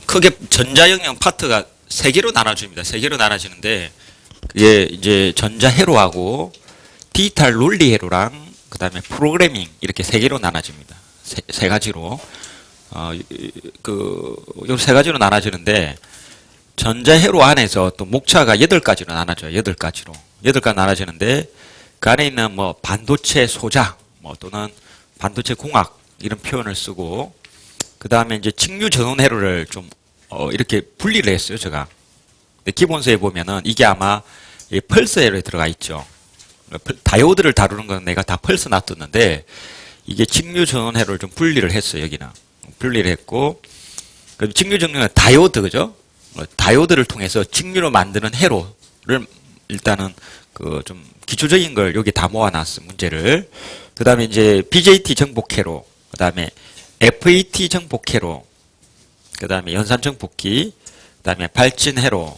크게 전자영역 파트가 세 개로 나눠집니다. 세 개로 나눠지는데, 그게 이제 전자회로하고 디지털 논리회로랑 그 다음에 프로그래밍 이렇게 세 개로 나눠집니다. 세 가지로. 요 세 가지로 나눠지는데, 전자회로 안에서 또 목차가 8가지로 나눠져요. 8가지로. 8가지 나눠지는데, 그 안에 있는 뭐 반도체 소자, 뭐 또는 반도체 공학 이런 표현을 쓰고, 그 다음에 이제 직류 전원 회로를 좀 이렇게 분리를 했어요, 제가. 근데 기본서에 보면은 이게 아마 펄스 회로에 들어가 있죠. 다이오드를 다루는 건 내가 다 펄스 놔뒀는데, 이게 직류 전원 회로를 좀 분리를 했어요, 여기는. 분리를 했고, 그럼 직류 전원은 다이오드, 그죠? 다이오드를 통해서 직류로 만드는 회로를 일단은 그 좀 기초적인 걸 여기 다 모아놨어, 문제를. 그 다음에 이제 BJT 정복 회로, 그 다음에 FET 정복 회로, 그 다음에 연산 정복기, 그 다음에 발진 회로,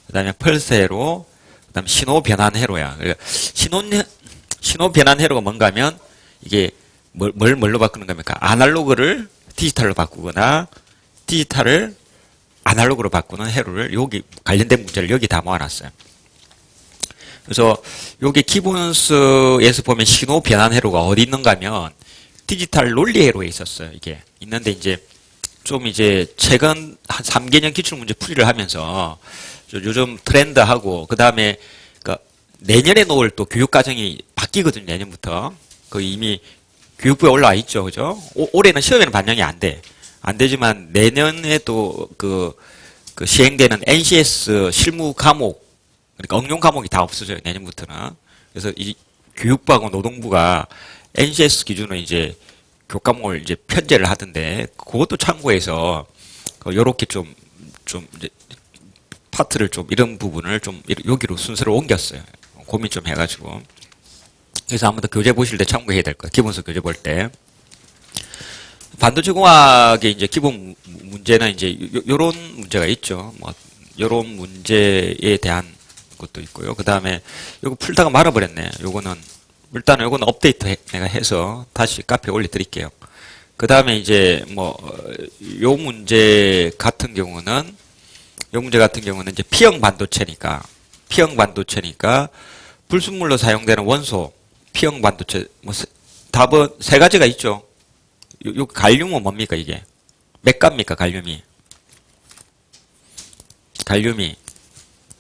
그 다음에 펄스 회로, 그 다음에 신호 변환 회로야. 신호 변환 회로가 뭔가 하면 이게 뭘로 바꾸는 겁니까? 아날로그를 디지털로 바꾸거나 디지털을 아날로그로 바꾸는 회로를 여기 관련된 문제를 여기 다 모아놨어요. 그래서 여기 기본서에서 보면 신호 변환 회로가 어디 있는가 하면 디지털 논리 회로에 있었어요. 이게 있는데 이제 좀 이제 최근 한 3개년 기출 문제 풀이를 하면서 요즘 트렌드하고 그 다음에 내년에 놓을 또 교육 과정이 바뀌거든요. 내년부터 그 이미 교육부에 올라와 있죠, 그죠? 올해는 시험에는 반영이 안 돼. 안 되지만 내년에 또 그 시행되는 NCS 실무 과목 그러니까 응용 과목이 다 없어져요. 내년부터는. 그래서 이 교육부하고 노동부가 NCS 기준으로 이제 교과목을 이제 편제를 하던데 그것도 참고해서 요렇게 좀 이제 파트를 좀 이런 부분을 좀 여기로 순서를 옮겼어요. 고민 좀 해가지고. 그래서 한번 더 교재 보실 때 참고해야 될 거예요. 기본서 교재 볼 때. 반도체 공학의 이제 기본 문제는 이제 요런 문제가 있죠. 뭐 요런 문제에 대한 것도 있고요. 그 다음에 요거 풀다가 말아버렸네. 요거는 일단은 요거는 업데이트 내가 해서 다시 카페에 올려드릴게요. 그 다음에 이제 뭐 요 문제 같은 경우는 이제 P형 반도체니까 불순물로 사용되는 원소 P형 반도체 뭐 답은 세 가지가 있죠. 요 갈륨은 뭡니까 이게? 몇 가입니까 갈륨이?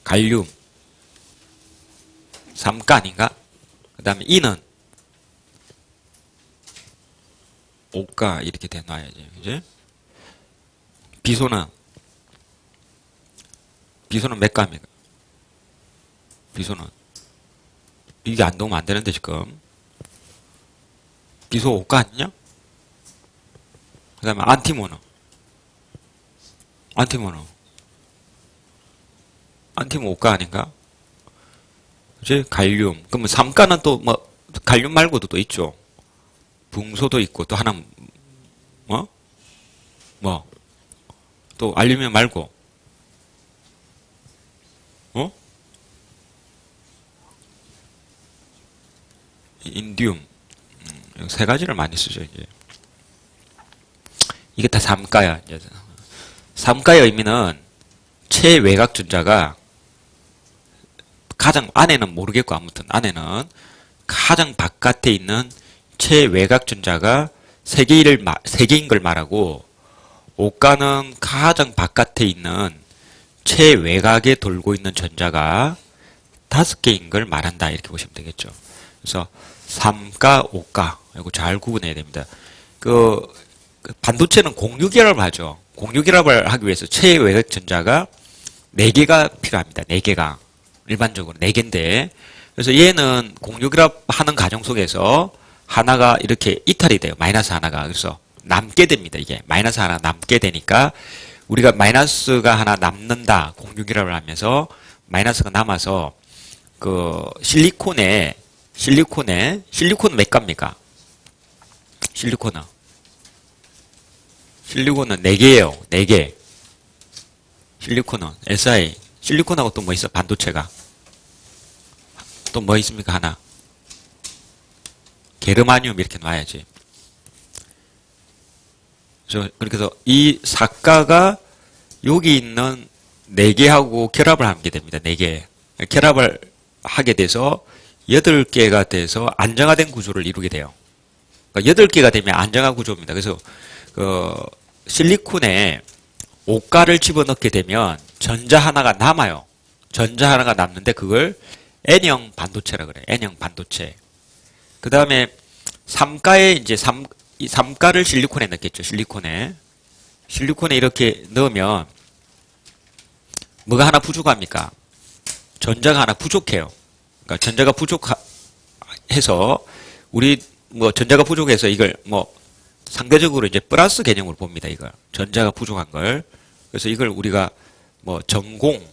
갈륨 3가 아닌가? 그 다음에 E는 5가 이렇게 돼놔야지. 그지? 비소는 몇 가입니까? 비소는 이게 안 도우면 안 되는데 지금 비소 5가 아니냐? 그 다음에 안티모는 안티모 5가 아닌가? 그치? 갈륨. 그러면 3가는 또 뭐 갈륨 말고도 또 있죠. 붕소도 있고 또 하나 또 알루미늄 말고 인디움. 세 가지를 많이 쓰죠 이제. 이게 다 3가야. 3가의 의미는 최외곽 전자가 가장 안에는 모르겠고 아무튼 안에는 가장 바깥에 있는 최외곽 전자가 3개인 걸 말하고 5가는 가장 바깥에 있는 최외곽에 돌고 있는 전자가 5개인 걸 말한다 이렇게 보시면 되겠죠. 그래서 3가, 5가 이거 잘 구분해야 됩니다. 반도체는 공유결합을 하죠. 공유결합을 하기 위해서 최외곽 전자가 4개가 필요합니다. 4개가 일반적으로 4개인데 그래서 얘는 공유결합하는 과정 속에서 하나가 이렇게 이탈이 돼요. 마이너스 하나가. 그래서 남게 됩니다. 이게 마이너스 하나 남게 되니까 우리가 마이너스가 하나 남는다. 공유결합을 하면서 마이너스가 남아서 실리콘은 몇 가입니까? 실리콘은 4개예요. 4개. 실리콘은 SI. 실리콘하고 또 뭐 있어? 반도체가. 또 뭐 있습니까? 하나. 게르마늄 이렇게 놔야지. 그래서 이 사가가 여기 있는 4개하고 결합을 하게 됩니다. 4개. 결합을 하게 돼서 8개가 돼서 안정화된 구조를 이루게 돼요. 그러니까 8개가 되면 안정화 구조입니다. 그래서 실리콘에 오가를 집어넣게 되면 전자 하나가 남아요. 전자 하나가 남는데 그걸 N형 반도체라 그래요. N형 반도체. 그 다음에 3가에 이제 3가를 실리콘에 넣겠죠. 실리콘에 이렇게 넣으면 뭐가 하나 부족합니까? 전자가 하나 부족해요. 그러니까 전자가 부족해서 우리 뭐 전자가 부족해서 이걸 뭐 상대적으로 이제 플러스 개념으로 봅니다. 이걸 전자가 부족한 걸. 그래서 이걸 우리가 뭐 전공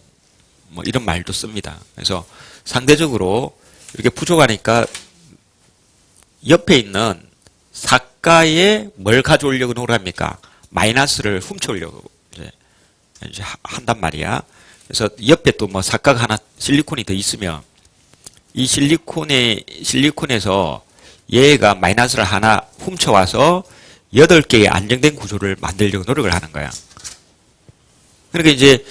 뭐 이런 말도 씁니다. 그래서 상대적으로 이렇게 부족하니까 옆에 있는 사가에 뭘 가져오려고 노력합니까? 마이너스를 훔쳐오려고 이제 한단 말이야. 그래서 옆에 또 뭐 사가가 하나 실리콘이 더 있으면 이 실리콘에서 얘가 마이너스를 하나 훔쳐와서 8개의 안정된 구조를 만들려고 노력을 하는 거야. 그러니까 이제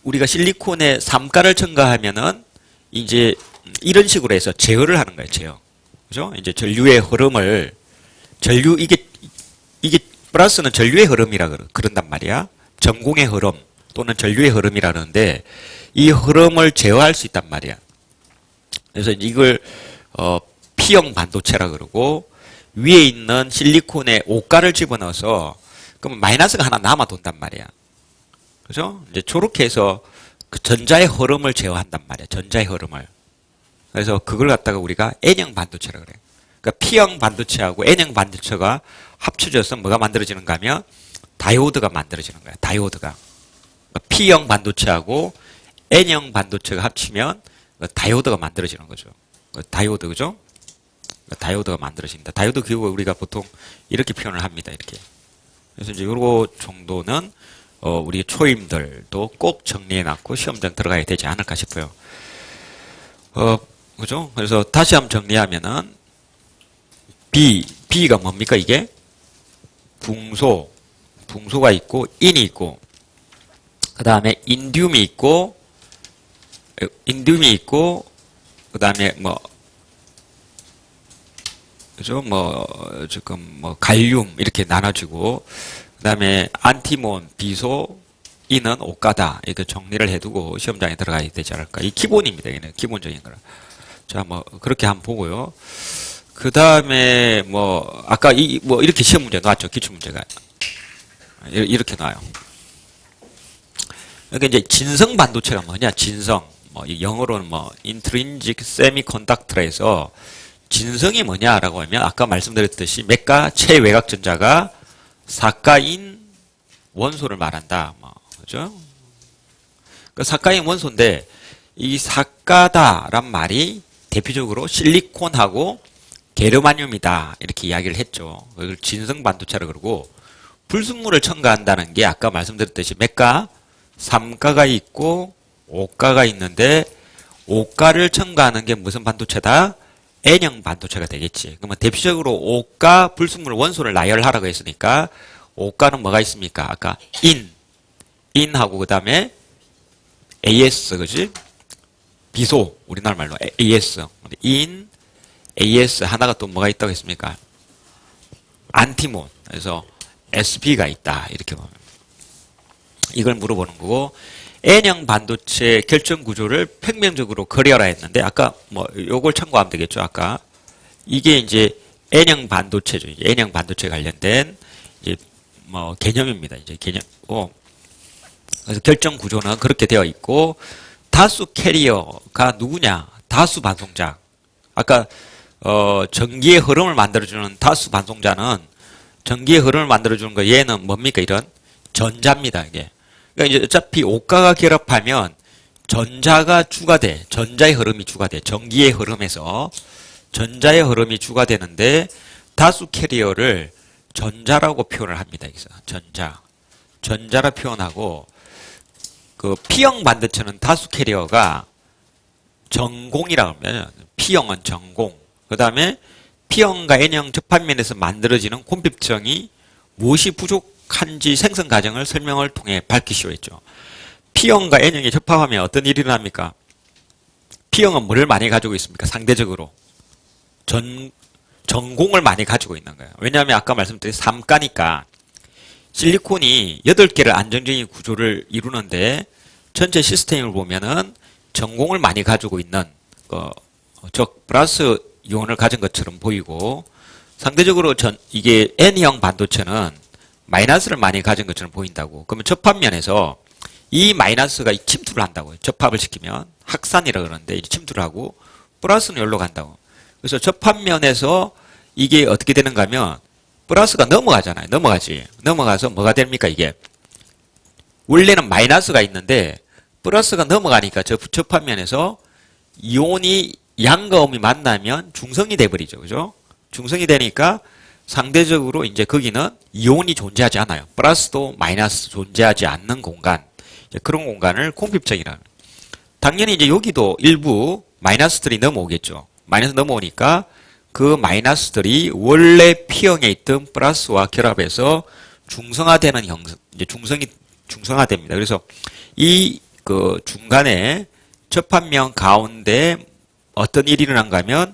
우리가 실리콘에 3가를 첨가하면은 이제 이런 식으로 해서 제어를 하는 거예요. 제어. 그죠? 이제 전류의 흐름을 이게 플러스는 전류의 흐름이라 그런단 말이야. 전공의 흐름 또는 전류의 흐름이라 그러는데 이 흐름을 제어할 수 있단 말이야. 그래서 이걸 P형 반도체라 그러고 위에 있는 실리콘에 오가를 집어넣어서 그러면 마이너스가 하나 남아 돈단 말이야. 그죠? 이제 저렇게 해서 그 전자의 흐름을 제어한단 말이야. 전자의 흐름을. 그래서 그걸 갖다가 우리가 N형 반도체라 그래요. 그러니까 P형 반도체하고 N형 반도체가 합쳐져서 뭐가 만들어지는가 하면 다이오드가 만들어지는 거야. 다이오드가. 그러니까 P형 반도체하고 N형 반도체가 합치면 다이오드가 만들어지는 거죠. 다이오드, 그죠? 다이오드가 만들어진다. 다이오드 기호가 우리가 보통 이렇게 표현을 합니다. 이렇게. 그래서 이제 요거 정도는 우리 초임들도 꼭 정리해놨고 시험장 들어가야 되지 않을까 싶어요. 그죠? 그래서 다시 한번 정리하면은 B가 뭡니까 이게? 붕소가 있고 인이 있고 그 다음에 인듐이 있고 그 다음에 뭐 그죠? 지금 갈륨 이렇게 나눠지고 그 다음에 안티몬, 비소, 인은 오가다 이렇게 정리를 해두고 시험장에 들어가야 되지 않을까. 이 기본입니다. 이는 기본적인 거라. 자, 그렇게 한번 보고요. 그 다음에 아까 이렇게 시험 문제 나왔죠. 기출문제가. 이렇게 나와요. 그러니까 이제 진성 반도체가 뭐냐? 진성. 영어로는 intrinsic semiconductor라 해서 진성이 뭐냐라고 하면 아까 말씀드렸듯이 맥가 최외곽 전자가 사가인 원소를 말한다. 그죠? 그 사가인 원소인데 이 사가다란 말이 대표적으로 실리콘하고 게르마늄이다 이렇게 이야기를 했죠. 그걸 진성 반도체라고 그러고 불순물을 첨가한다는 게 아까 말씀드렸듯이 맥가 3가가 있고 5가가 있는데 5가를 첨가하는 게 무슨 반도체다? N형 반도체가 되겠지. 그러면 대표적으로 5가 불순물 원소를 나열하라고 했으니까 5가는 뭐가 있습니까? 아까 인하고 그 다음에 AS 그지? 비소 우리나라 말로 AS AS 하나가 또 뭐가 있다고 했습니까? 안티몬. 그래서 SP가 있다 이렇게 보면 이걸 물어보는 거고 N형 반도체 결정 구조를 평면적으로 그려라 했는데 아까 요걸 참고하면 되겠죠. 아까 이게 이제 N형 반도체죠. 이제 N형 반도체 관련된 이제 개념입니다. 이제 개념. 그래서 결정 구조는 그렇게 되어 있고 다수 캐리어가 누구냐? 다수 반송자. 아까 전기의 흐름을 만들어주는 다수 반송자는 전기의 흐름을 만들어주는 거 얘는 뭡니까? 이런 전자입니다. 이게. 그러니까 이제 어차피 오가가 결합하면 전자가 주가 돼. 전자의 흐름이 주가 돼. 전기의 흐름에서 전자의 흐름이 주가 되는데 다수 캐리어를 전자라고 표현을 합니다. 여기서 전자라 표현하고 그 P형 반도체는 다수 캐리어가 전공이라고 하면 P형은 전공. 그 다음에 P형과 N형 접합면에서 만들어지는 곤핍성이 무엇이 부족한지 생성 과정을 설명을 통해 밝히시오 했죠. P형과 N형이 접합하면 어떤 일이 일어납니까? P형은 뭐를 많이 가지고 있습니까? 상대적으로 전공을 많이 가지고 있는 거예요. 왜냐하면 아까 말씀드린 삼가니까 실리콘이 8개를 안정적인 구조를 이루는데 전체 시스템을 보면은 전공을 많이 가지고 있는 즉 플러스 이온을 가진 것처럼 보이고 상대적으로 이게 N형 반도체는 마이너스를 많이 가진 것처럼 보인다고. 그러면 접합면에서 이 마이너스가 침투를 한다고요. 접합을 시키면 확산이라 그러는데 침투를 하고 플러스는 여기로 간다고. 그래서 접합면에서 이게 어떻게 되는가 하면 플러스가 넘어가잖아요. 넘어가서 뭐가 됩니까 이게? 원래는 마이너스가 있는데 플러스가 넘어가니까 접합면에서 이온이 양과 음이 만나면 중성이 돼버리죠. 그죠? 중성이 되니까 상대적으로 이제 거기는 이온이 존재하지 않아요. 플러스도 마이너스 존재하지 않는 공간. 그런 공간을 공핍층이라는. 당연히 이제 여기도 일부 마이너스들이 넘어오겠죠. 마이너스 넘어오니까 그 마이너스들이 원래 P형에 있던 플러스와 결합해서 중성화되는 형성, 이제 중성화됩니다. 그래서 이 그 중간에 접합면 가운데 어떤 일이 일어난가 하면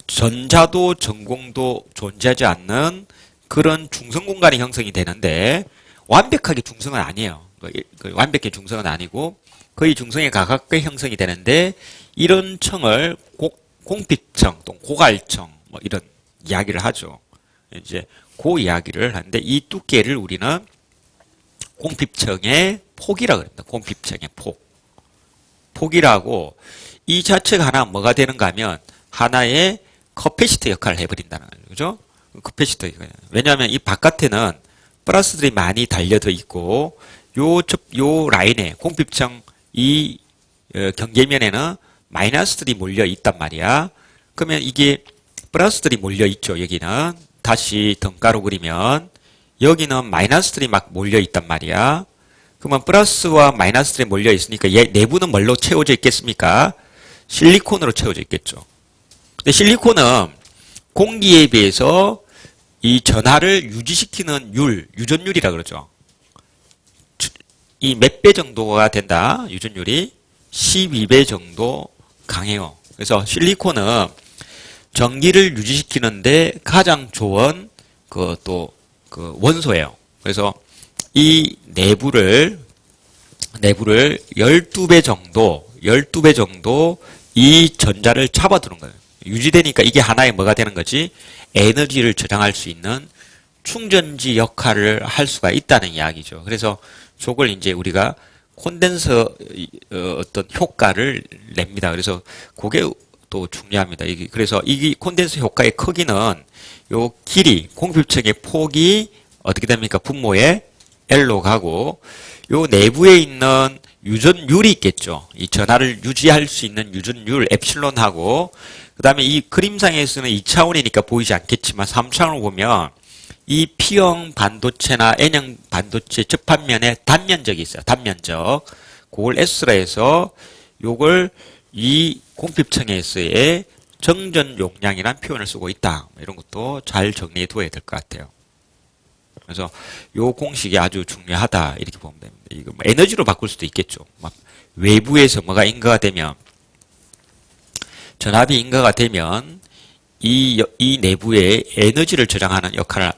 전자도 전공도 존재하지 않는 그런 중성 공간이 형성이 되는데 완벽하게 중성은 아니에요. 완벽히 중성은 아니고 거의 중성에 가깝게 형성이 되는데 이런 층을 공핍층 또는 고갈층 뭐 이런 이야기를 하죠. 이제 그 이야기를 하는데 이 두께를 우리는 공핍층의 폭이라고 합니다. 공핍층의 폭이라고 이 자체가 하나 뭐가 되는가 하면 하나의 커패시터 역할을 해버린다는 거죠. 그죠? 커패시터. 왜냐하면 이 바깥에는 플러스들이 많이 달려져 있고 요 라인에 공핍층 이 경계면에는 마이너스들이 몰려 있단 말이야. 그러면 이게 플러스들이 몰려 있죠. 여기는 다시 등가로 그리면 여기는 마이너스들이 막 몰려 있단 말이야. 그러면 플러스와 마이너스들이 몰려 있으니까 얘 내부는 뭘로 채워져 있겠습니까? 실리콘으로 채워져 있겠죠. 근데 실리콘은 공기에 비해서 이 전하를 유지시키는 유전율이라 그러죠. 이 몇 배 정도가 된다. 유전율이 12배 정도 강해요. 그래서 실리콘은 전기를 유지시키는데 가장 좋은 그 원소예요. 그래서 이 내부를 12배 정도 이 전자를 잡아두는 거예요. 유지되니까 이게 하나의 뭐가 되는 거지? 에너지를 저장할 수 있는 충전지 역할을 할 수가 있다는 이야기죠. 그래서 저걸 이제 우리가 콘덴서 어떤 효과를 냅니다. 그래서 그게 또 중요합니다. 그래서 이 콘덴서 효과의 크기는 요 길이, 공핍층의 폭이 어떻게 됩니까? 분모에 L로 가고 요 내부에 있는 유전율이 있겠죠. 이 전하를 유지할 수 있는 유전율 엡실론하고 그 다음에 이 그림상에서는 2차원이니까 보이지 않겠지만 3차원으로 보면 이 P형 반도체나 N형 반도체 접합면에 단면적이 있어요. 단면적. 그걸 S라 해서 요걸 이 공핍층에서의 정전 용량이라는 표현을 쓰고 있다. 이런 것도 잘 정리해 둬야 될 것 같아요. 그래서 요 공식이 아주 중요하다. 이렇게 보면 됩니다. 이거 에너지로 바꿀 수도 있겠죠. 막 외부에서 뭐가 인가가 되면 전압이 인가가 되면 이 내부에 에너지를 저장하는 역할을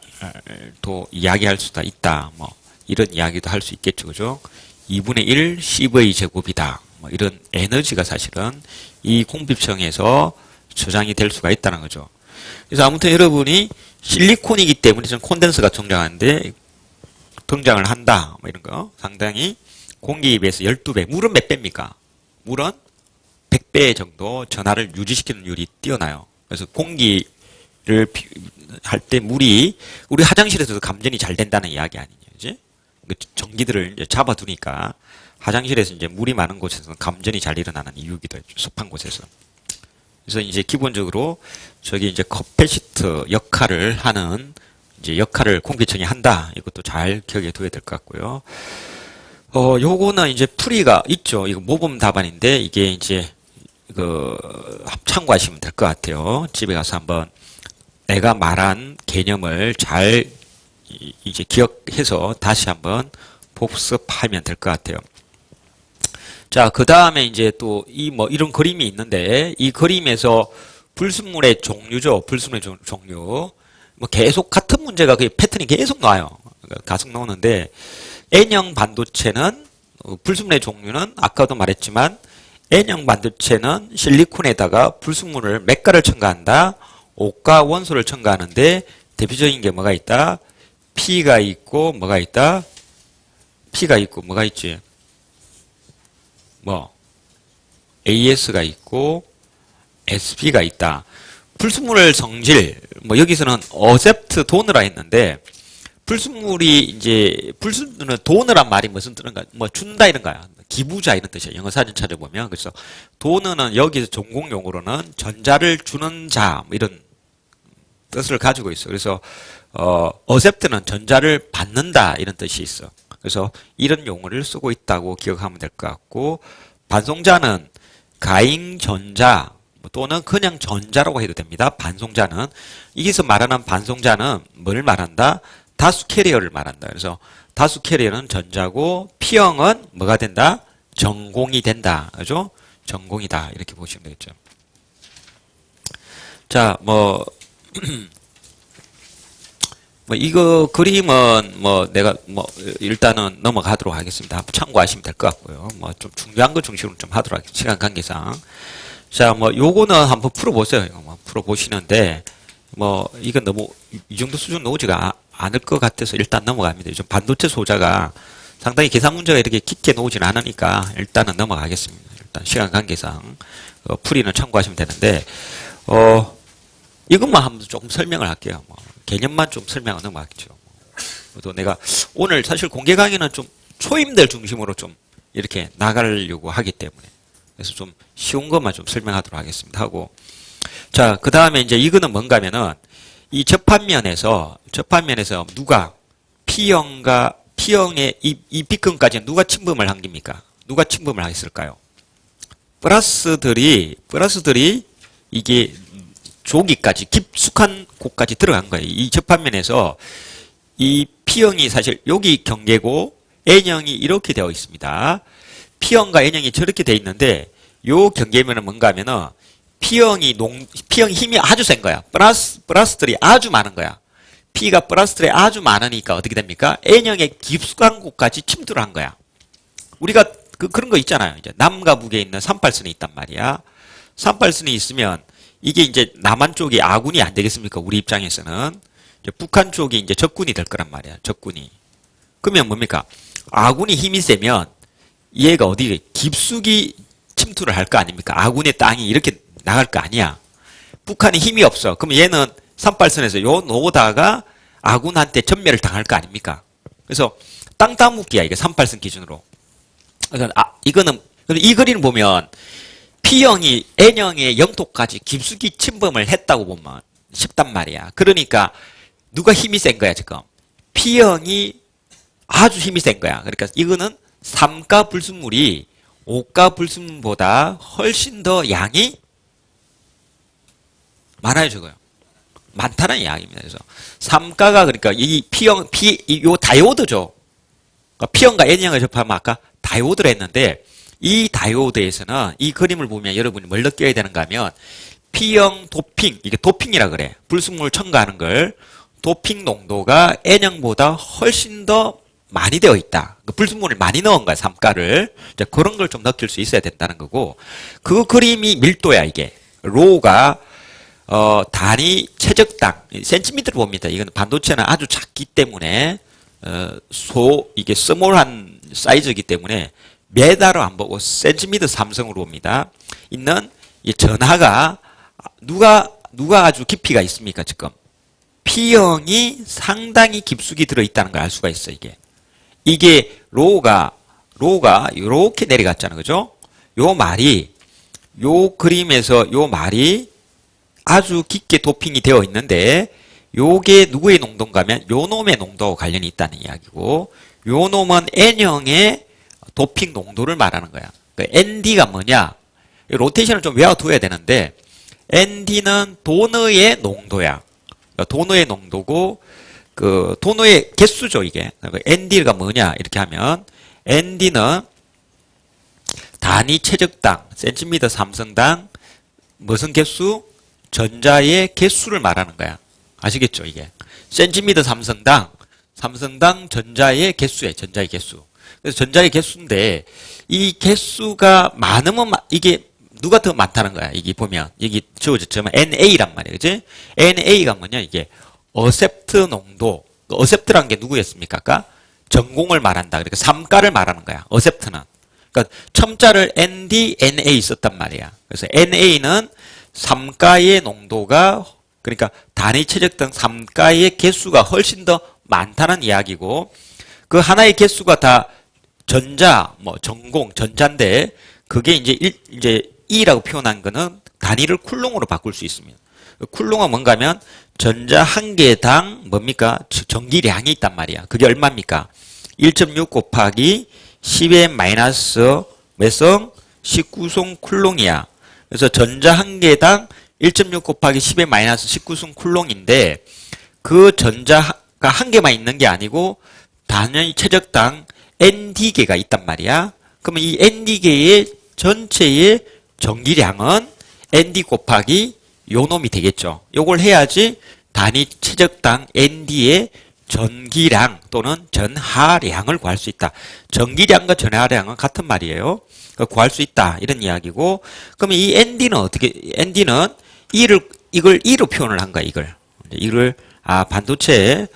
또 이야기할 수도 있다. 뭐 이런 이야기도 할 수 있겠죠. 그죠? 2분의 1 CV 제곱이다. 뭐 이런 에너지가 사실은 이 공핍층에서 저장이 될 수가 있다는 거죠. 그래서 아무튼 여러분이 실리콘이기 때문에 좀 콘덴서가 등장을 한다. 뭐 이런 거 상당히 공기에 비해서 12배. 물은 몇 배입니까? 물은 100배 정도 전하를 유지시키는 율이 뛰어나요. 그래서 공기를 할 때 물이 우리 화장실에서도 감전이 잘 된다는 이야기 아니냐, 이제 전기들을 이제 잡아두니까 화장실에서 이제 물이 많은 곳에서는 감전이 잘 일어나는 이유기도 했죠. 습한 곳에서. 그래서 이제 기본적으로 저기 이제 커패시터 역할을 하는 이제 역할을 공기층이 한다. 이것도 잘 기억해 둬야 될 것 같고요. 요거는 이제 풀이가 있죠. 이거 모범 답안인데 이게 이제 참고하시면 될 것 같아요. 집에 가서 한번 내가 말한 개념을 잘 이제 기억해서 다시 한번 복습하면 될 것 같아요. 자, 그 다음에 이제 또 이런 그림이 있는데 이 그림에서 불순물의 종류죠. 불순물의 종류. 뭐 계속 같은 문제가 그 패턴이 계속 나와요. 계속 나오는데 N형 반도체는 불순물의 종류는 아까도 말했지만 N형 반도체는 실리콘에다가 불순물을 몇 가를 첨가한다. 옷과 원소를 첨가하는데 대표적인 게 뭐가 있다? P가 있고 뭐가 있다? P가 있고 뭐가 있지? 뭐 AS가 있고 SP가 있다. 불순물 성질 뭐 여기서는 어셉트 도너라 했는데 불순물이 이제 불순물은 도너란 말이 무슨 뜻인가? 뭐 준다 이런 거야. 기부자 이런 뜻이야. 영어 사전 찾아보면. 그래서 도너는 여기서 전공 용어로는 전자를 주는 자 뭐 이런 뜻을 가지고 있어. 그래서 어셉트는 전자를 받는다 이런 뜻이 있어. 그래서 이런 용어를 쓰고 있다고 기억하면 될 것 같고 반송자는 가잉전자 또는 그냥 전자라고 해도 됩니다. 반송자는 여기서 말하는 반송자는 뭘 말한다? 다수 캐리어를 말한다. 그래서 다수 캐리어는 전자고 P형은 뭐가 된다? 전공이 된다. 그죠? 전공이다. 이렇게 보시면 되겠죠. 자, 이거 그림은 내가 일단은 넘어가도록 하겠습니다. 참고하시면 될 것 같고요. 좀 중요한 거 중심으로 좀 하도록 하겠습니다. 시간 관계상. 자, 요거는 한번 풀어보세요. 풀어보시는데, 이건 너무, 이 정도 수준 나오지가 않을 것 같아서 일단 넘어갑니다. 요즘 반도체 소자가 상당히 계산 문제가 이렇게 깊게 나오진 않으니까 일단은 넘어가겠습니다. 일단 시간 관계상, 풀이는 참고하시면 되는데, 이것만 한번 조금 설명을 할게요. 개념만 좀 설명을 넘어가겠죠. 또 내가 오늘 사실 공개 강의는 좀 초임들 중심으로 좀 이렇게 나가려고 하기 때문에. 그래서 좀 쉬운 것만 좀 설명하도록 하겠습니다. 하고. 자, 그 다음에 이제 이거는 뭔가 하면은 이 접합면에서 누가 P형의 이 B근까지 누가 침범을 한 겁니까? 누가 침범을 했을까요? 플러스들이 이게 조기까지 깊숙한 곳까지 들어간 거예요. 이 접합면에서 이 P형이 사실 여기 경계고 N형이 이렇게 되어 있습니다. P형과 N형이 저렇게 되어 있는데 요 경계면은 뭔가 하면은 P형이 힘이 아주 센 거야. 플러스들이 아주 많은 거야. P가 플러스들이 아주 많으니까 어떻게 됩니까? N형의 깊숙한 곳까지 침투를 한 거야. 우리가 그런 거 있잖아요. 이제 남과 북에 있는 38선이 있단 말이야. 38선이 있으면 이게 이제 남한 쪽이 아군이 안 되겠습니까? 우리 입장에서는. 이제 북한 쪽이 이제 적군이 될 거란 말이야. 적군이. 그러면 뭡니까? 아군이 힘이 세면 얘가 어디 깊숙이 침투를 할 거 아닙니까? 아군의 땅이 이렇게 나갈 거 아니야. 북한이 힘이 없어. 그럼 얘는 38선에서 요 놓다가 아군한테 전멸을 당할 거 아닙니까? 그래서 땅 따먹기야. 이게 38선 기준으로. 그래서 이거는 이 그림을 보면 P형이 N형의 영토까지 깊숙이 침범을 했다고 보면 쉽단 말이야. 그러니까 누가 힘이 센 거야 지금? P형이 아주 힘이 센 거야. 그러니까 이거는 3가 불순물이 5가 불순물보다 훨씬 더 양이 많아요 지금. 많다는 이야기입니다. 그래서 3가가 그러니까 이 요 다이오드죠. 그러니까 P형과 N형을 접하면 아까 다이오드를 했는데 이 다이오드에서는 이 그림을 보면 여러분이 뭘 느껴야 되는가 하면 P형 도핑, 이게 도핑이라 그래. 불순물 첨가하는 걸 도핑 농도가 N형보다 훨씬 더 많이 되어 있다. 불순물을 많이 넣은 거야, 3가를. 그런 걸 좀 느낄 수 있어야 된다는 거고 그 그림이 밀도야, 이게. 로우가 단위 최적당 센티미터로 봅니다. 이건 반도체는 아주 작기 때문에 이게 스몰한 사이즈이기 때문에 메다로 안 보고 센티미터 삼성으로 봅니다. 있는 이 전하가 누가 아주 깊이가 있습니까? 지금 P형이 상당히 깊숙이 들어있다는 걸 알 수가 있어. 이게 로우가 이렇게 내려갔잖아, 그죠? 요 그림에서 요 말이 아주 깊게 도핑이 되어 있는데 요게 누구의 농도인가 하면 요 놈의 농도와 관련이 있다는 이야기고 요 놈은 N형의 도핑 농도를 말하는 거야. ND가 뭐냐? 로테이션을 좀 외워둬야 되는데 ND는 도너의 농도야. 도너의 농도고 그 도너의 개수죠, 이게. ND가 뭐냐, 이렇게 하면, ND는 단위 최적당, 센티미터 삼성당, 무슨 개수? 전자의 개수를 말하는 거야. 아시겠죠, 이게? 센티미터 삼성당 전자의 개수에 전자의 개수. 그래서 전자의 개수인데 이 개수가 많으면 이게 누가 더 많다는 거야. 이게 보면 여기 주어졌지만 NA란 말이야, 그지? NA가 뭐냐, 이게 어셉트 농도. 어셉트란 게 누구였습니까? 아까 전공을 말한다. 그러니까 삼가를 말하는 거야. 어셉트는. 그러니까 첨자를 ND, NA 썼단 말이야. 그래서 NA는 삼가의 농도가, 그러니까 단위 최적당 삼가의 개수가 훨씬 더 많다는 이야기고, 그 하나의 개수가 다 전자, 뭐 전공, 전자인데 그게 이제 E라고 표현한 거는 단위를 쿨롱으로 바꿀 수 있습니다. 쿨롱은 뭔가 하면 전자 한 개당 뭡니까? 전기량이 있단 말이야. 그게 얼마입니까? 1.6 곱하기 10의 마이너스 몇 성? 19송 쿨롱이야. 그래서 전자 한 개당 1.6 곱하기 10의 마이너스 19송 쿨롱인데 그 전자가 한 개만 있는 게 아니고 단위 최적당 ND개가 있단 말이야. 그러면 이 ND개의 전체의 전기량은 ND 곱하기 요 놈이 되겠죠. 요걸 해야지 단위 최적당 ND의 전기량 또는 전하량을 구할 수 있다. 전기량과 전하량은 같은 말이에요. 구할 수 있다. 이런 이야기고, 그러면 이 ND는 어떻게, ND는 이걸 E로 표현을 한 거야, 이걸. 반도체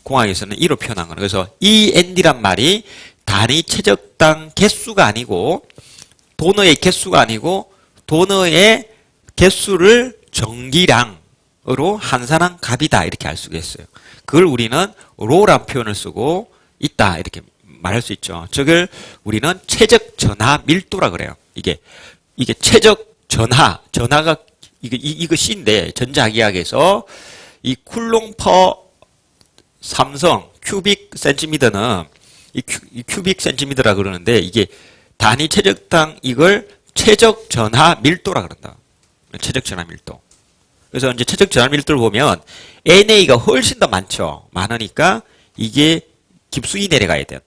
공학에서는 E로 표현한 거는. 그래서 이 ND란 말이 단위 최적당 개수가 아니고, 도너의 개수가 아니고, 도너의 개수를 전기량으로 환산한 값이다. 이렇게 알 수가 있어요. 그걸 우리는 로란 표현을 쓰고 있다. 이렇게 말할 수 있죠. 저걸 우리는 최적 전하 밀도라 그래요. 이게 최적 전하가 이거 C인데 전자기학에서 이 쿨롱 퍼 삼성 큐빅 센티미터는 이 큐빅 센티미터라 그러는데 이게 단위 최적당 이걸 최적 전하 밀도라 그런다. 최적 전하 밀도. 그래서 이제 최적 전하 밀도를 보면 NA가 훨씬 더 많죠. 많으니까 이게 깊숙이 내려가야 돼요.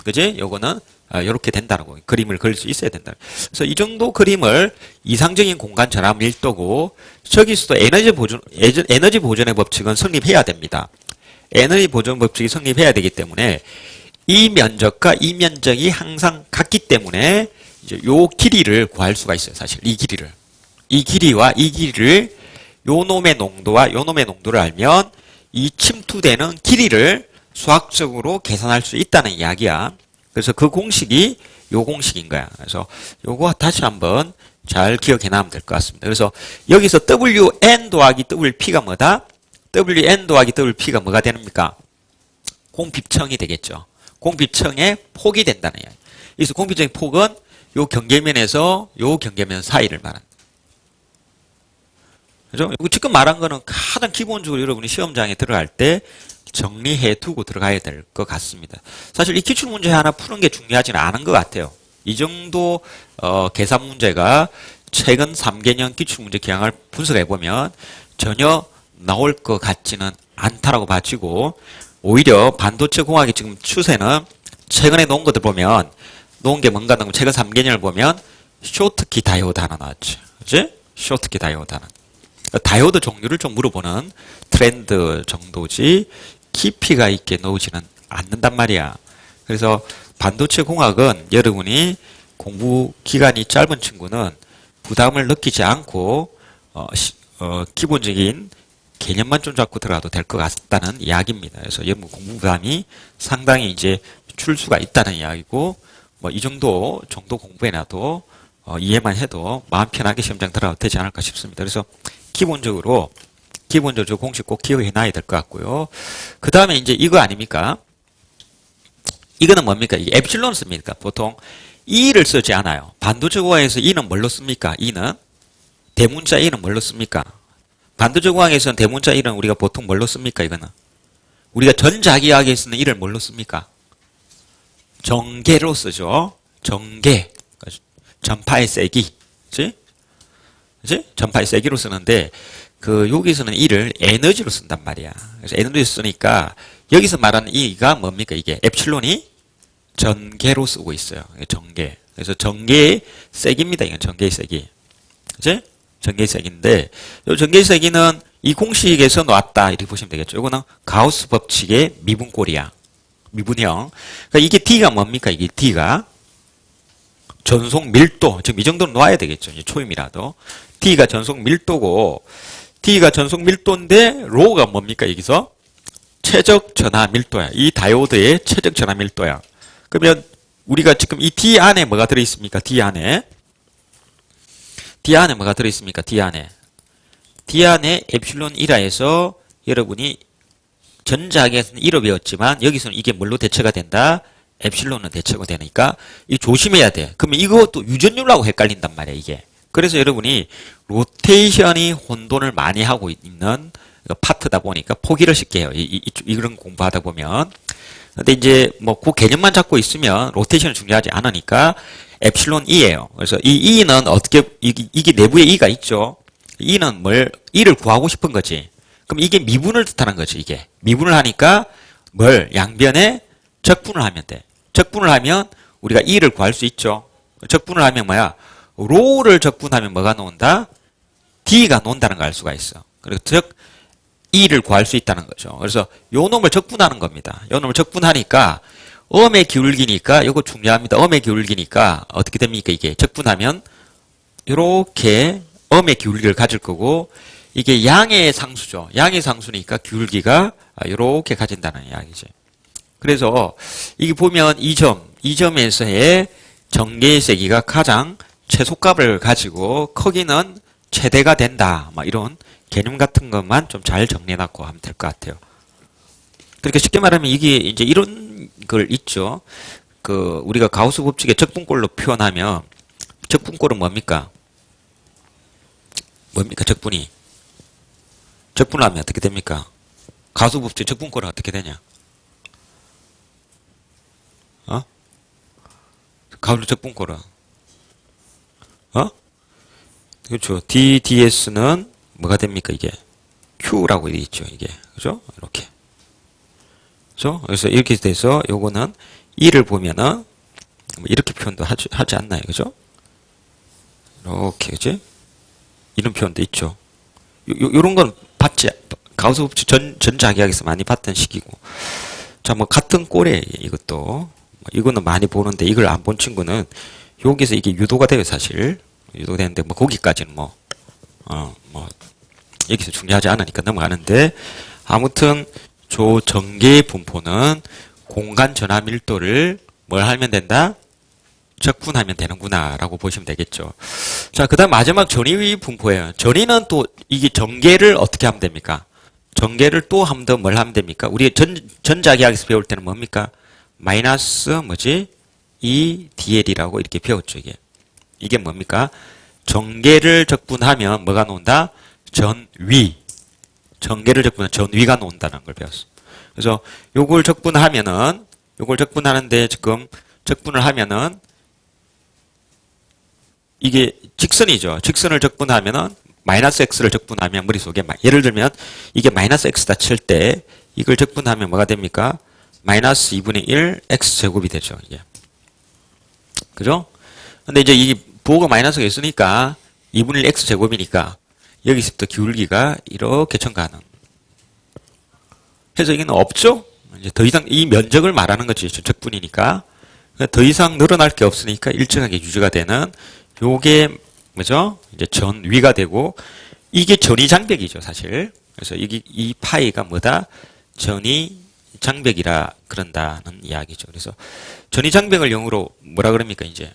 그지? 요거는 이렇게 된다는 거. 그림을 그릴 수 있어야 된다. 그래서 이 정도 그림을 이상적인 공간 전하 밀도고 저기서도 에너지 보존의 법칙은 성립해야 됩니다. 에너지 보존 법칙이 성립해야 되기 때문에 이 면적과 이 면적이 항상 같기 때문에 이제 요 길이를 구할 수가 있어요. 사실 이 길이와 이 길이를 요 놈의 농도와 요 놈의 농도를 알면 이 침투되는 길이를 수학적으로 계산할 수 있다는 이야기야. 그래서 그 공식이 요 공식인 거야. 그래서 요거 다시 한번 잘 기억해 놔면 될 것 같습니다. 그래서 여기서 WN 더하기 WP가 뭐다? WN 더하기 WP가 뭐가 됩니까? 공비청이 되겠죠. 공비청의 폭이 된다는 이야기. 그래서 공비청의 폭은 요 경계면에서 요 경계면 사이를 말한다. 그죠? 지금 말한 거는 가장 기본적으로 여러분이 시험장에 들어갈 때 정리해 두고 들어가야 될 것 같습니다. 사실 이 기출문제 하나 푸는 게 중요하지는 않은 것 같아요. 이 정도 계산 문제가 최근 3개년 기출문제 경향을 분석해 보면 전혀 나올 것 같지는 않다라고 봐지고 오히려 반도체 공학의 지금 추세는 최근에 놓은 것들 보면 놓은 게 뭔가 하면 최근 3개년을 보면 쇼트키 다이오드 하나 나왔죠. 그치? 쇼트키 다이오드 하나. 다이오드 종류를 좀 물어보는 트렌드 정도지 깊이가 있게 넣지는 않는단 말이야. 그래서 반도체 공학은 여러분이 공부 기간이 짧은 친구는 부담을 느끼지 않고 기본적인 개념만 좀 잡고 들어가도 될 것 같다는 이야기입니다. 그래서 여러분 공부 부담이 상당히 이제 줄 수가 있다는 이야기고 뭐 이 정도 공부해놔도 이해만 해도 마음 편하게 시험장 들어가도 되지 않을까 싶습니다. 그래서 기본적으로 공식 꼭 기억해 놔야 될 것 같고요. 그 다음에 이제 이거 아닙니까? 이거는 뭡니까? 이게 엡실론 씁니까? 보통 E를 쓰지 않아요. 반도체 공학에서 E는 뭘로 씁니까? E는 대문자 E는 뭘로 씁니까? 반도체 공학에서는 대문자 E는 우리가 보통 뭘로 씁니까? 이거는 우리가 전자기학에서는 E를 뭘로 씁니까? 전개로 쓰죠. 전개. 전파의 세기. 그치? 전파의 세기로 쓰는데, 여기서는 이를 에너지로 쓴단 말이야. 그래서 에너지로 쓰니까 여기서 말하는 E가 뭡니까? 이게 엡실론이 전개로 쓰고 있어요. 전개. 그래서 전개의 세기입니다. 이건 전개의 세기. 그치? 전개의 세기인데, 이 전개의 세기는 이 공식에서 나왔다. 이렇게 보시면 되겠죠. 이거는 가우스 법칙의 미분꼴이야. 미분형. 그러니까 이게 D가 뭡니까? 이게 D가 전속 밀도. 지금 이 정도는 놔야 되겠죠. 이제 초임이라도. D가 전속 밀도고, D가 전속 밀도인데, 로가 뭡니까? 여기서 최적 전하 밀도야. 이 다이오드의 최적 전하 밀도야. 그러면 우리가 지금 이 D 안에 뭐가 들어있습니까? D 안에 뭐가 들어있습니까? D 안에 엡실론 1하에서 여러분이 전자학에서는 1로 배웠지만 여기서는 이게 뭘로 대처가 된다? 엡실론은 대처가 되니까 이 조심해야 돼. 그러면 이것도 유전율하고 헷갈린단 말이야, 이게. 그래서 여러분이 로테이션이 혼돈을 많이 하고 있는 파트다 보니까 포기를 쉽게 해요. 이런 공부하다 보면. 근데 이제 뭐 그 개념만 잡고 있으면 로테이션은 중요하지 않으니까 엡실론 E예요. 그래서 이 E는 어떻게 이게 내부에 E가 있죠. E는 E를 구하고 싶은 거지. 그럼 이게 미분을 뜻하는 거지. 이게 미분을 하니까 양변에 적분을 하면 돼. 적분을 하면 우리가 E를 구할 수 있죠. 적분을 하면 뭐야? 로우를 적분하면 뭐가 나온다? D가 나온다는 걸 알 수가 있어. 그리고 즉 E를 구할 수 있다는 거죠. 그래서 요 놈을 적분하는 겁니다. 요 놈을 적분하니까 음의 기울기니까 요거 중요합니다. 음의 기울기니까 어떻게 됩니까? 이게 적분하면 이렇게 음의 기울기를 가질 거고 이게 양의 상수죠. 양의 상수니까 기울기가 이렇게 가진다는 이야기죠. 그래서 이게 보면 이 점에서의 전개의 세기가 가장 최소값을 가지고 크기는 최대가 된다. 막 이런 개념 같은 것만 좀 잘 정리해놨고 하면 될 것 같아요. 그렇게 쉽게 말하면 이게 이제 이런 걸 있죠. 우리가 가우스 법칙의 적분꼴로 표현하면 적분꼴은 뭡니까? 적분이. 적분을 하면 어떻게 됩니까? 가우스 법칙 적분꼴은 어떻게 되냐? 가우스 적분꼴은? 그렇죠. DDS는 뭐가 됩니까, 이게? Q라고 되어 있죠, 이게. 그죠? 이렇게. 그죠? 그래서 이렇게 돼서 요거는 E를 보면은 이렇게 표현도 하지 않나요? 그죠? 이렇게, 그지? 이런 표현도 있죠. 요런 건 가우스 법칙 전자기학에서 많이 봤던 식이고. 자, 뭐, 같은 꼴에 이것도. 이거는 많이 보는데 이걸 안 본 친구는 여기서 이게 유도가 돼요, 사실. 유도가 되는데, 뭐, 거기까지는 여기서 중요하지 않으니까 넘어가는데, 아무튼, 전개의 분포는 공간 전하 밀도를 뭘 하면 된다? 적분하면 되는구나, 라고 보시면 되겠죠. 자, 그 다음 마지막 전위 분포예요. 전위는 또, 이게 전개를 어떻게 하면 됩니까? 전개를 또 한 번 더 뭘 하면 됩니까? 우리 전자기학에서 배울 때는 뭡니까? 마이너스, EDL이라고 이렇게 배웠죠, 이게. 이게 뭡니까? 전개를 적분하면 뭐가 나온다? 전위. 전개를 적분하면 전위가 나온다는 걸 배웠어. 그래서 요걸 적분하는데 지금 적분을 하면은 이게 직선이죠. 직선을 적분하면은 마이너스 x를 적분하면 머릿속에 예를 들면 이게 마이너스 x다 칠 때 이걸 적분하면 뭐가 됩니까? 마이너스 2분의 1 x제곱이 되죠. 이게. 그죠? 근데 이제 이 부호가 마이너스가 있으니까 2분의 1 x제곱이니까 여기서부터 기울기가 이렇게 첨가하는. 그래서 이게는 없죠? 이제 더 이상 이 면적을 말하는 거지. 적분이니까. 더 이상 늘어날 게 없으니까 일정하게 유지가 되는 요게 뭐죠? 이제 전위가 되고 이게 전위 장벽이죠, 사실. 그래서 이 파이가 뭐다? 전위 장벽이라 그런다는 이야기죠. 그래서 전위 장벽을 영어로 뭐라 그럽니까, 이제?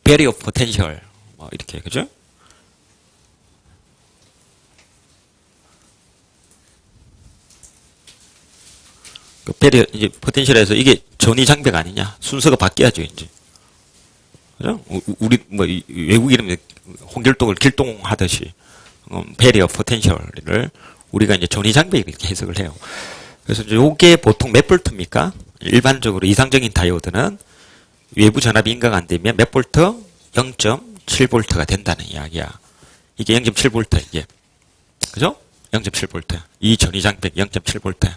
barrier potential. 이렇게, 그죠? 배리어, 이제, 포텐셜에서 이게 전위 장벽 아니냐? 순서가 바뀌어야죠, 이제. 그죠? 우리, 외국 이름에 홍길동을 길동하듯이, 배리어 포텐셜을 우리가 이제 전위 장벽 이렇게 해석을 해요. 그래서 요게 보통 몇 볼트입니까? 일반적으로 이상적인 다이오드는 외부 전압이 인가가 안 되면 몇 볼트? 0.7볼트가 된다는 이야기야. 이게 0.7볼트, 이게. 그죠? 0.7볼트. 이 전위 장벽 0.7볼트.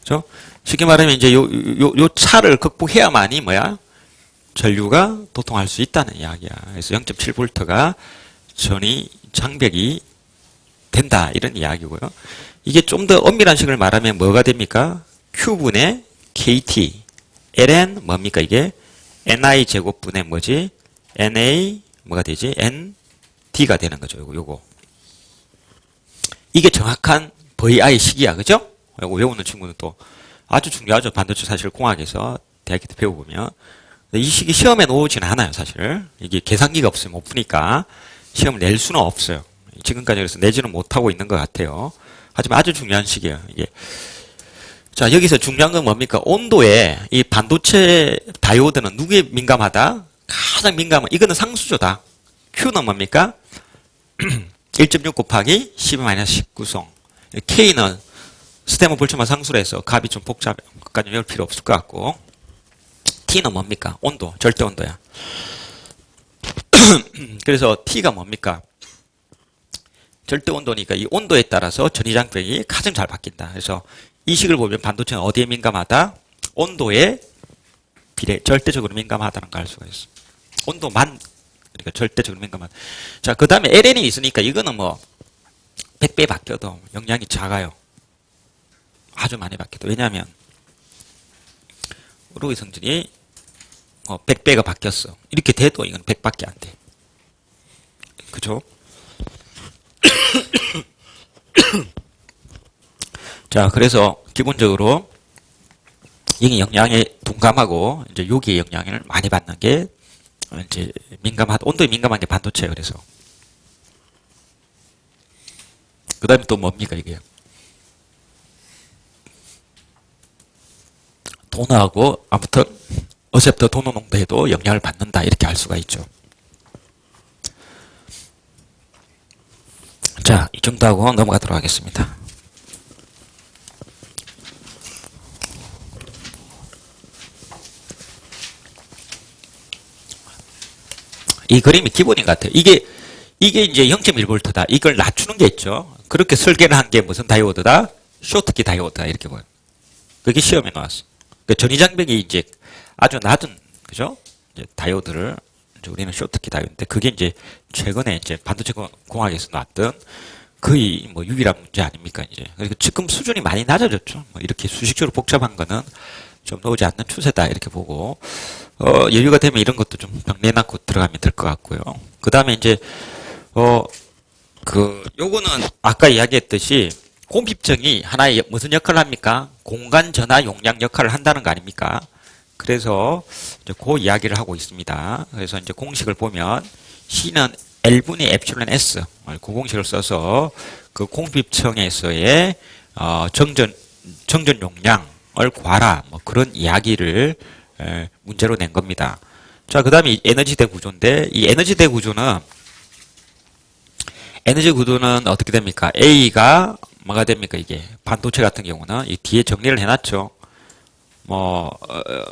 그죠? 쉽게 말하면 이제 요 차를 극복해야만이 뭐야? 전류가 도통할 수 있다는 이야기야. 그래서 0.7V가 전위 장벽이 된다. 이런 이야기고요. 이게 좀 더 엄밀한 식을 말하면 뭐가 됩니까? Q분의 KT. ln 뭡니까 이게? ni 제곱분의 뭐지? na 뭐가 되지? nd가 되는 거죠. 요거. 이게 정확한 VI 식이야. 그죠? 이거 외우는 친구는 또 아주 중요하죠. 반도체 사실 공학에서 대학교 때 배워보면. 이 식이 시험에 나오지는 않아요. 사실. 이게 계산기가 없으면 못 푸니까 시험을 낼 수는 없어요. 지금까지 그래서 내지는 못하고 있는 것 같아요. 하지만 아주 중요한 식이에요. 이게. 자, 여기서 중요한 건 뭡니까? 온도에 이 반도체 다이오드는 누구에 민감하다? 가장 민감한, 이거는 상수조다. Q는 뭡니까? 1.6 곱하기 10-19성. K는 스테모 볼츠만 상수로 해서 값이 좀 복잡해. 그까지 외울 필요 없을 것 같고. T는 뭡니까? 온도, 절대 온도야. 그래서 T가 뭡니까? 절대 온도니까 이 온도에 따라서 전위장벽이 가장 잘 바뀐다. 그래서 이 식을 보면 반도체는 어디에 민감하다? 온도에 절대적으로 민감하다는 걸 알 수가 있어. 온도만, 그러니까 절대적으로 민감하다. 자, 그 다음에 LN이 있으니까 이거는 뭐 100배 바뀌어도 영향이 작아요. 아주 많이 바뀌어도. 왜냐하면 로이 성질이 100배가 바뀌었어. 이렇게 돼도 이건 100밖에 안 돼. 그죠? 자, 그래서 기본적으로 이게 영향에 둔감하고 이제 여기에 영향을 많이 받는 게 이제 온도에 민감한 게 반도체예요. 그래서 그다음에 또 뭡니까 이게? 도너하고 아무튼 어셉터 도너 농도에도 영향을 받는다 이렇게 알 수가 있죠. 자, 이 정도 하고 넘어가도록 하겠습니다. 이 그림이 기본인 것 같아요. 이게 이제 0.1V다. 이걸 낮추는 게 있죠. 그렇게 설계를 한 게 무슨 다이오드다? 쇼트키 다이오드다. 이렇게 보여요. 그게 시험에 나왔어. 그 전위장벽이 이제 아주 낮은, 그죠? 이제 다이오드를, 이제 우리는 쇼트키 다이오드인데, 그게 이제 최근에 이제 반도체 공학에서 나왔던 거의 뭐 유일한 문제 아닙니까, 이제. 그러니까 지금 수준이 많이 낮아졌죠. 뭐 이렇게 수식적으로 복잡한 거는 좀 나오지 않는 추세다. 이렇게 보고, 여유가 되면 이런 것도 좀 병내놓고 들어가면 될 것 같고요. 그 다음에 이제, 요거는 아까 이야기했듯이 공핍정이 하나의 무슨 역할을 합니까? 공간 전화 용량 역할을 한다는 거 아닙니까? 그래서 이제 그 이야기를 하고 있습니다. 그래서 이제 공식을 보면 C는 L분의 엡실론 S 그 공식을 써서 그 공핍청에서의 정전 용량을 구하라 뭐 그런 이야기를 문제로 낸 겁니다. 자, 그 다음에 에너지대 구조인데 이 에너지대 구조는 어떻게 됩니까? A가 뭐가 됩니까? 이게 반도체 같은 경우는 이 뒤에 정리를 해놨죠.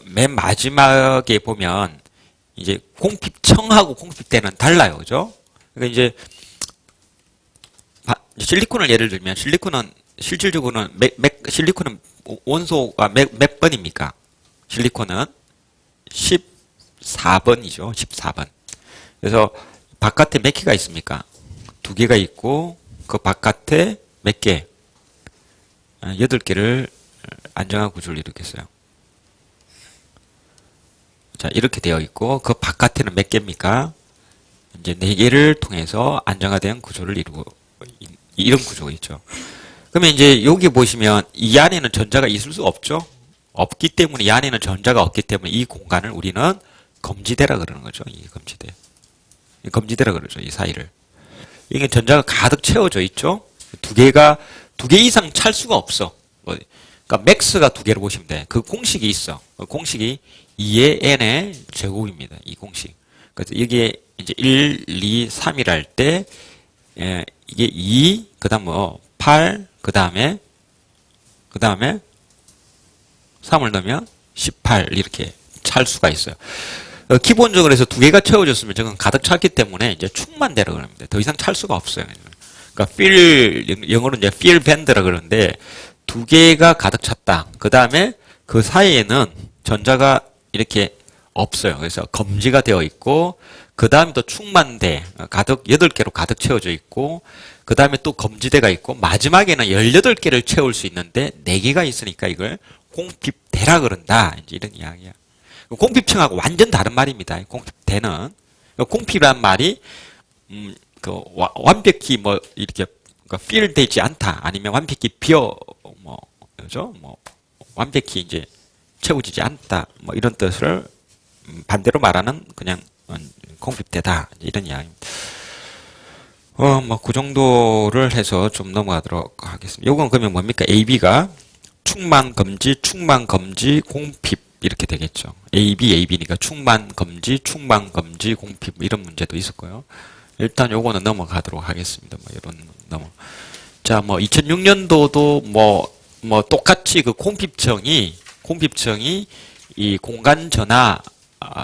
맨 마지막에 보면 이제 공핍청하고 공핍대는 달라요, 그죠? 그러니까 이제 실리콘을 예를 들면 실리콘은 실질적으로는 실리콘은 원소가 몇 번입니까? 실리콘은 14번이죠. 14번. 그래서 바깥에 몇 개가 있습니까? 2개가 있고 그 바깥에 몇 개? 8개를 안정화 구조를 일으켰어요. 자, 이렇게 되어 있고 그 바깥에는 몇 개입니까? 이제 4개를 통해서 안정화된 구조를 이루고 이런 구조가 있죠. 그러면 이제 여기 보시면 이 안에는 전자가 있을 수 없죠. 없기 때문에 이 안에는 전자가 없기 때문에 이 공간을 우리는 검지대라 그러는 거죠. 이 검지대. 이 검지대라 그러죠. 이 사이를. 이게 전자가 가득 채워져 있죠. 2개 이상 찰 수가 없어. 그러니까 맥스가 2개로 보시면 돼. 그 공식이 있어. 그 공식이 2의 n의 제곱입니다. 이 공식. 그래서 여기에 이제 1, 2, 3이라 할 때, 이게 2, 그 다음 8, 그 다음에 3을 넣으면 18 이렇게 찰 수가 있어요. 기본적으로 해서 2개가 채워졌으면 저건 가득 찼기 때문에 이제 충만대라고 합니다. 더 이상 찰 수가 없어요. 그러니까 영어로 이제 fill band라 그러는데 두 개가 가득 찼다. 그 다음에 그 사이에는 전자가 이렇게 없어요. 그래서 검지가 되어 있고, 그 다음에 또 충만대, 가득, 8개로 가득 채워져 있고, 그 다음에 또 검지대가 있고, 마지막에는 18개를 채울 수 있는데, 4개가 있으니까 이걸 공핍대라 그런다. 이제 이런 이야기야. 공핍층하고 완전 다른 말입니다. 공핍대는. 공핍이란 말이, 완벽히 뭐, 이렇게, 필 되지 않다. 아니면 완벽히 그죠? 완벽히 이제 채워지지 않다. 뭐, 이런 뜻을 반대로 말하는 그냥 공핍되다. 이런 이야기입니다. 그 정도를 해서 좀 넘어가도록 하겠습니다. 요건 그러면 뭡니까? AB가 충만 검지, 공핍 이렇게 되겠죠. AB니까 충만 검지, 공핍 이런 문제도 있었고요. 일단 요거는 넘어가도록 하겠습니다. 이런 자, 2006년도도 똑같이 그 공핍층이 이 공간 전하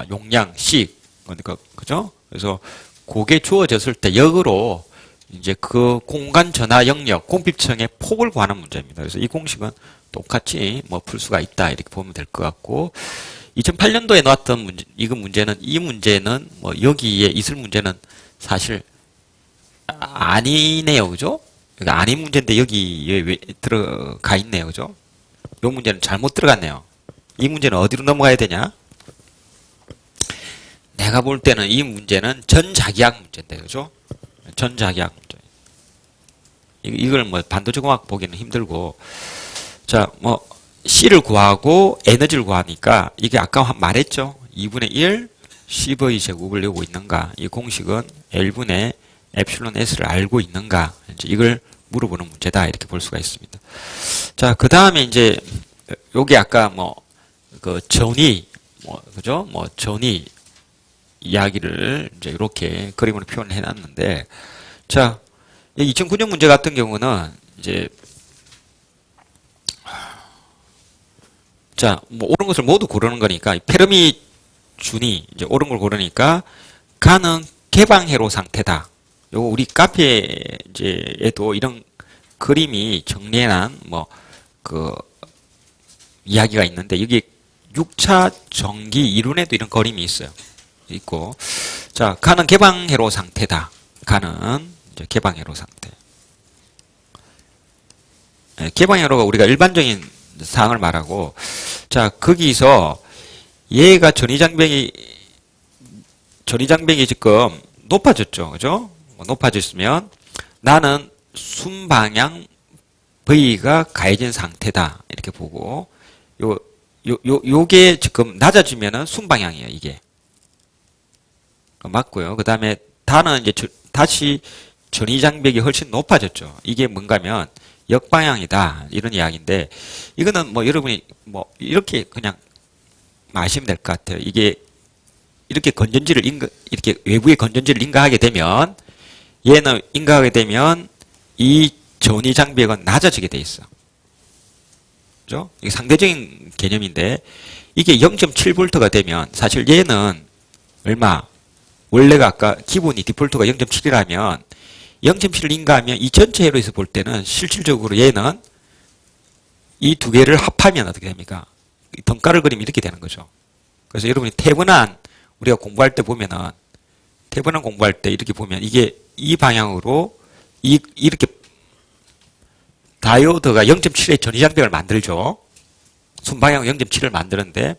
용량씩 그러니까 그죠? 그래서 그게 주어졌을 때 역으로 이제 그 공간 전하 영역 공핍층의 폭을 구하는 문제입니다. 그래서 이 공식은 똑같이 풀 수가 있다 이렇게 보면 될 것 같고 2008년도에 나왔던 문제 이 문제는 여기에 있을 문제는 사실 아니네요, 그죠? 그러니까 아닌 문제인데 여기에 왜 들어가 있네요, 그죠? 이 문제는 잘못 들어갔네요. 이 문제는 어디로 넘어가야 되냐? 내가 볼 때는 이 문제는 전자기학 문제인데, 그죠? 전자기학 문제. 이걸 반도체 공학 보기는 힘들고, 자, C를 구하고 에너지를 구하니까 이게 아까 말했죠? 2분의 1 C의 제곱을 내고 있는가? 이 공식은 L분의 에플silon S를 알고 있는가? 이제 이걸 물어보는 문제다. 이렇게 볼 수가 있습니다. 자, 그 다음에 이제, 요게 아까 전위, 그죠? 전위 이야기를 이제 이렇게 그림으로 표현을 해놨는데, 자, 2009년 문제 같은 경우는 이제, 자, 옳은 것을 모두 고르는 거니까, 페르미 준이 이제 옳은 걸 고르니까, 가는 개방회로 상태다. 요거 우리 카페에도 이런 그림이 정리해놓은 이야기가 있는데 여기 6차 전기 이론에도 이런 그림이 있고 자 가는 개방회로 상태다. 가는 이제 개방회로 상태. 개방회로가 우리가 일반적인 사항을 말하고 자 거기서 얘가 전위장벽이 지금 높아졌죠, 그죠? 높아졌으면 나는 순방향 V가 가해진 상태다. 이렇게 보고, 요게 지금 낮아지면은 순방향이에요, 이게. 맞고요. 그 다음에 다는 이제 다시 전위장벽이 훨씬 높아졌죠. 이게 뭔가면 역방향이다. 이런 이야기인데, 이거는 여러분이 이렇게 그냥 아시면 될 것 같아요. 이게 이렇게 이렇게 외부의 건전지를 인가하게 되면, 얘는 인가하게 되면 이 전위장벽은 낮아지게 돼 있어. 그죠? 이게 상대적인 개념인데 이게 0.7V가 되면 사실 얘는 얼마? 원래가 아까 기본이 디폴트가 0.7이라면 0.7을 인가하면 이 전체 회로에서 볼 때는 실질적으로 얘는 이 두 개를 합하면 어떻게 됩니까? 덩가를 그리면 이렇게 되는 거죠. 그래서 여러분이 태분한 우리가 공부할 때 보면은 태분한 공부할 때 이렇게 보면 이게 이 방향으로 이렇게 다이오드가 0.7의 전위장벽을 만들죠. 순방향 0.7을 만드는데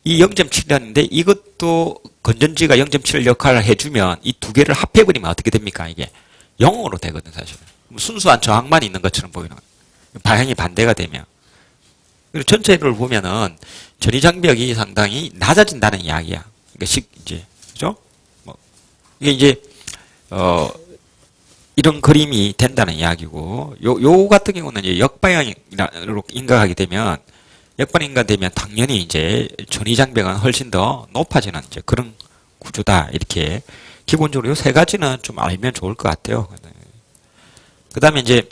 이 0.7이라는데 이것도 건전지가 0.7 역할을 해주면 이 두 개를 합해버리면 어떻게 됩니까? 이게 0으로 되거든 사실. 순수한 저항만 있는 것처럼 보이는 거예요. 방향이 반대가 되면. 그리고 전체를 보면은 전위장벽이 상당히 낮아진다는 이야기야. 그러니까 이제 그죠? 이게 이제 이런 그림이 된다는 이야기고, 요 같은 경우는 이제 역방향으로 인가하게 되면, 당연히 이제 전위장벽은 훨씬 더 높아지는 이제 그런 구조다. 이렇게. 기본적으로 요 세 가지는 좀 알면 좋을 것 같아요. 그 다음에 이제,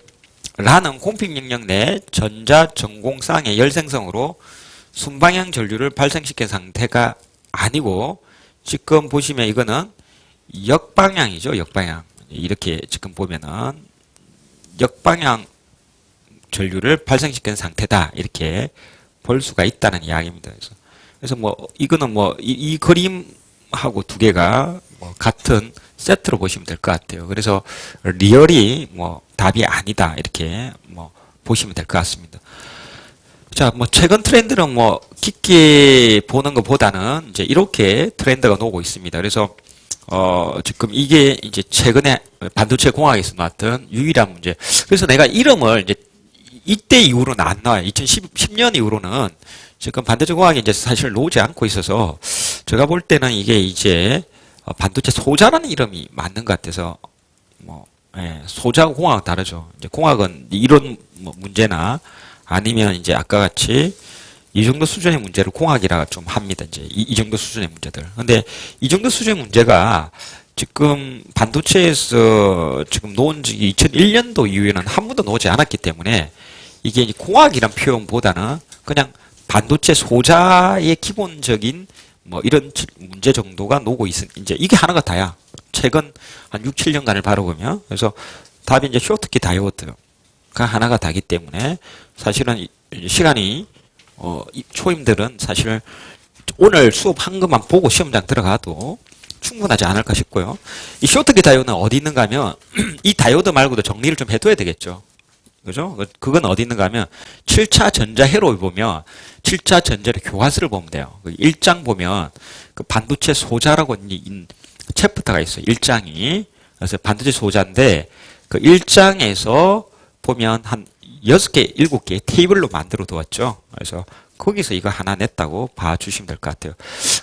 라는 공핍 영역 내 전자 전공쌍의 열생성으로 순방향 전류를 발생시킨 상태가 아니고, 지금 보시면 이거는 역방향이죠, 역방향. 이렇게 지금 보면은 역방향 전류를 발생시키는 상태다. 이렇게 볼 수가 있다는 이야기입니다. 그래서 뭐 이거는 뭐 이 그림하고 두 개가 뭐 같은 세트로 보시면 될 것 같아요. 그래서 리얼이 뭐 답이 아니다. 이렇게 뭐 보시면 될 것 같습니다. 자, 뭐 최근 트렌드는 뭐 깊게 보는 것보다는 이제 이렇게 트렌드가 나오고 있습니다. 그래서 지금 이게 이제 최근에 반도체 공학에서 나왔던 유일한 문제. 그래서 내가 이름을 이제 이때 이후로는 안 나와요. 2010년 이후로는 지금 반도체 공학이 이제 사실 나오지 않고 있어서 제가 볼 때는 이게 이제 반도체 소자라는 이름이 맞는 것 같아서 뭐 예, 소자하고 공학은 다르죠. 이제 공학은 이런 뭐 문제나 아니면 이제 아까 같이 이 정도 수준의 문제를 공학이라 좀 합니다. 이제 이 정도 수준의 문제들. 근데 이 정도 수준의 문제가 지금 반도체에서 지금 놓은 지 2001년도 이후에는 한 번도 나오지 않았기 때문에 이게 이제 공학이란 표현보다는 그냥 반도체 소자의 기본적인 뭐 이런 문제 정도가 나오고 있은 이제 이게 하나가 다야. 최근 한 6, 7년간을 바라보면 그래서 답이 이제 쇼트키 다이오드가 하나가 다기 때문에 사실은 시간이 초임들은 사실 오늘 수업한 것만 보고 시험장 들어가도 충분하지 않을까 싶고요. 이 쇼트키 다이오드는 어디 있는가 하면 이 다이오드 말고도 정리를 좀 해둬야 되겠죠. 그죠? 그건 어디 있는가 하면 7차 전자회로에 보면 7차 전자의 교과서를 보면 돼요. 1장 보면 그 반도체 소자라고 챕터가 있어요. 1장이. 그래서 반도체 소자인데 그 1장에서 보면 한 6개, 7개 테이블로 만들어 두었죠. 그래서 거기서 이거 하나 냈다고 봐주시면 될 것 같아요.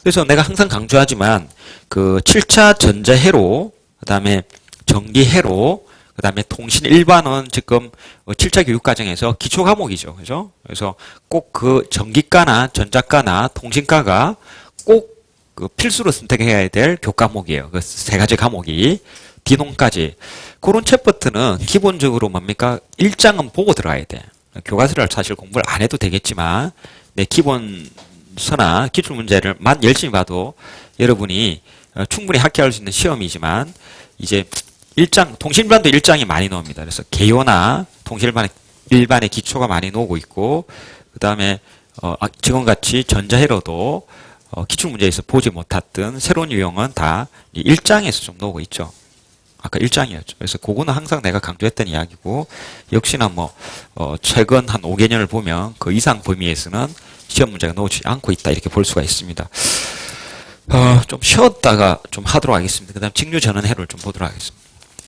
그래서 내가 항상 강조하지만 그 7차 전자회로, 그 다음에 전기회로, 그 다음에 통신 일반은 지금 7차 교육과정에서 기초 과목이죠. 그죠? 그래서 꼭 그 전기과나 전자과나 통신과가 꼭 그 필수로 선택해야 될 교과목이에요. 그 세 가지 과목이. 디논까지. 그런 챕터는 기본적으로 뭡니까? 1장은 보고 들어가야 돼. 교과서를 사실 공부를 안 해도 되겠지만, 내 기본서나 기출문제를만 열심히 봐도 여러분이 충분히 합격할 수 있는 시험이지만, 이제 1장, 통신일반도 1장이 많이 나옵니다. 그래서 개요나 통신일반의 기초가 많이 나오고 있고, 그 다음에, 지금같이 전자회로도 기출문제에서 보지 못했던 새로운 유형은 다 1장에서 좀 나오고 있죠. 아까 1장이었죠. 그래서 그거는 항상 내가 강조했던 이야기고, 역시나 뭐, 최근 한 5개년을 보면 그 이상 범위에서는 시험 문제가 나오지 않고 있다. 이렇게 볼 수가 있습니다. 좀 쉬었다가 좀 하도록 하겠습니다. 그 다음 직류 전원회로를 좀 보도록 하겠습니다.